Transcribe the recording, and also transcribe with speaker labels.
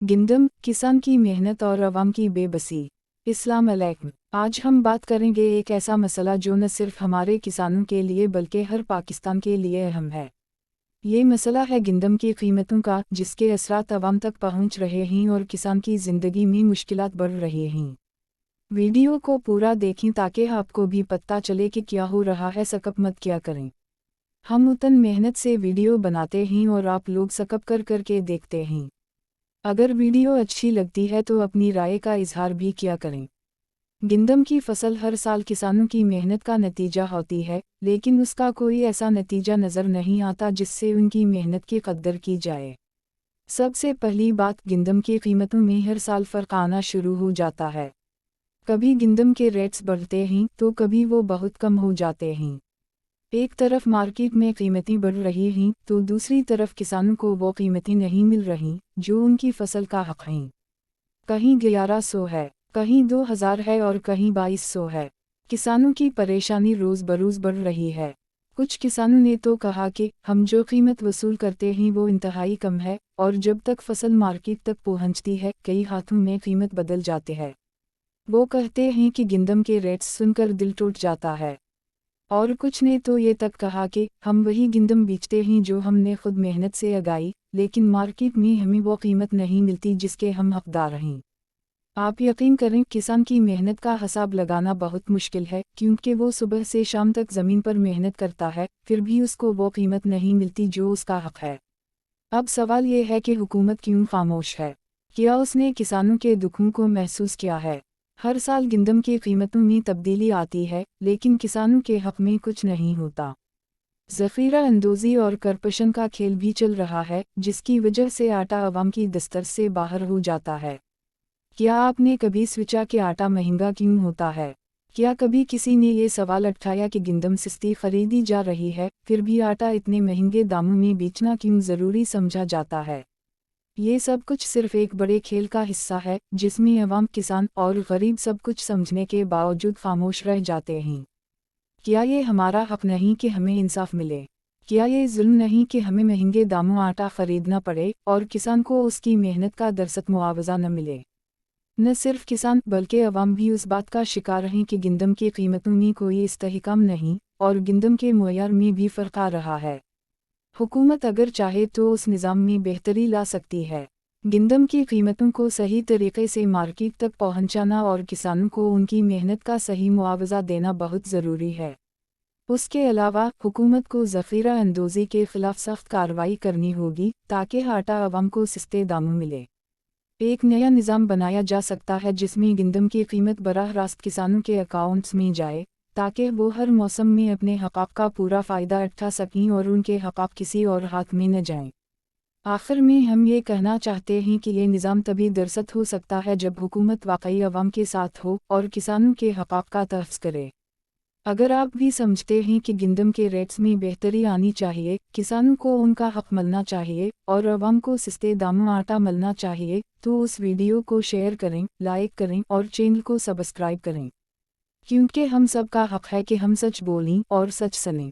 Speaker 1: गिंदम, किसान की मेहनत और अवाम की बेबसी। अस्सलाम अलैकुम। आज हम बात करेंगे एक ऐसा मसला जो न सिर्फ हमारे किसानों के लिए बल्कि हर पाकिस्तान के लिए अहम है। ये मसला है गिंदम की कीमतों का, जिसके असरात अवाम तक पहुंच रहे हैं और किसान की ज़िंदगी में मुश्किलात बढ़ रही हैं। वीडियो को पूरा देखें ताकि आपको भी पता चले कि क्या हो रहा है। सकप मत क्या करें। हम उतन मेहनत से वीडियो बनाते हैं और आप लोग सकप करके देखते हैं। अगर वीडियो अच्छी लगती है तो अपनी राय का इजहार भी किया करें। गिंदम की फसल हर साल किसानों की मेहनत का नतीजा होती है, लेकिन उसका कोई ऐसा नतीजा नज़र नहीं आता जिससे उनकी मेहनत की कद्र की जाए। सबसे पहली बात, गिंदम की कीमतों में हर साल फ़र्क आना शुरू हो जाता है। कभी गिंदम के रेट्स बढ़ते हैं तो कभी वो बहुत कम हो जाते हैं। एक तरफ मार्केट में कीमतें बढ़ रही हैं तो दूसरी तरफ किसानों को वो कीमतें नहीं मिल रहीं जो उनकी फसल का हक हैं। कहीं 1100 है, कहीं 2000 है और कहीं 2200 है। किसानों की परेशानी रोज़ बरोज़ बढ़ रही है। कुछ किसानों ने तो कहा कि हम जो कीमत वसूल करते हैं वो इंतहाई कम है, और जब तक फसल मार्केट तक पहुंचती है कई हाथों में कीमत बदल जाते हैं। वो कहते हैं कि गिंदम के रेट्स सुनकर दिल टूट जाता है। और कुछ ने तो ये तक कहा कि हम वही गिंदम बेचते हैं जो हमने खुद मेहनत से उगाई, लेकिन मार्केट में हमें वो कीमत नहीं मिलती जिसके हम हकदार हैं। आप यकीन करें, किसान की मेहनत का हिसाब लगाना बहुत मुश्किल है, क्योंकि वो सुबह से शाम तक ज़मीन पर मेहनत करता है, फिर भी उसको वो कीमत नहीं मिलती जो उसका हक है। अब सवाल ये है कि हुकूमत क्यों खामोश है? क्या उसने किसानों के दुखों को महसूस किया है? हर साल गिंदम की कीमतों में तब्दीली आती है, लेकिन किसानों के हक में कुछ नहीं होता। ज़ख़ीरा अंदोज़ी और करप्शन का खेल भी चल रहा है, जिसकी वजह से आटा अवाम की दस्तरस से बाहर हो जाता है। क्या आपने कभी सोचा कि आटा महंगा क्यों होता है? क्या कभी किसी ने ये सवाल उठाया कि गिंदम सस्ती खरीदी जा रही है, फिर भी आटा इतने महंगे दामों में बेचना क्यों ज़रूरी समझा जाता है? ये सब कुछ सिर्फ एक बड़े खेल का हिस्सा है, जिसमें अवाम, किसान और गरीब सब कुछ समझने के बावजूद खामोश रह जाते हैं। क्या ये हमारा हक नहीं कि हमें इंसाफ मिले? क्या ये जुल्म नहीं कि हमें महंगे दामों आटा खरीदना पड़े और किसान को उसकी मेहनत का दरअसल मुआवजा न मिले? न सिर्फ किसान बल्कि अवाम भी उस बात का शिकार हैं कि गिंदम की कीमतों में कोई इस्तेहकाम नहीं, और गिंदम के मुयार में भी फ़र्क आ रहा है। हुकूमत अगर चाहे तो उस निज़ाम में बेहतरी ला सकती है। गिंदम की कीमतों को सही तरीके से मार्केट तक पहुंचाना और किसानों को उनकी मेहनत का सही मुआवजा देना बहुत ज़रूरी है। उसके अलावा हुकूमत को ज़ख़ीरा अंदोज़ी के ख़िलाफ़ सख्त कार्रवाई करनी होगी ताकि आटा अवाम को सस्ते दामों मिले। एक नया निज़ाम बनाया जा सकता है जिसमें गिंदम की कीमत बराह रास्त किसानों के अकाउंट्स में जाए, ताकि वो हर मौसम में अपने हक़ का पूरा फ़ायदा उठा सकें और उनके हक़ किसी और हाथ में न जाएं। आखिर में हम ये कहना चाहते हैं कि ये निज़ाम तभी दरअसल हो सकता है जब हुकूमत वाकई अवाम के साथ हो और किसानों के हक़ का तहफ़्ज़ करे। अगर आप भी समझते हैं कि गिंदम के रेट्स में बेहतरी आनी चाहिए, किसानों को उनका हक़ मिलना चाहिए और अवाम को सस्ते दामों आटा मिलना चाहिए, तो उस वीडियो को शेयर करें, लाइक करें और चैनल को सब्सक्राइब करें। क्योंकि हम सब का हक़ है कि हम सच बोलें और सच सुनें।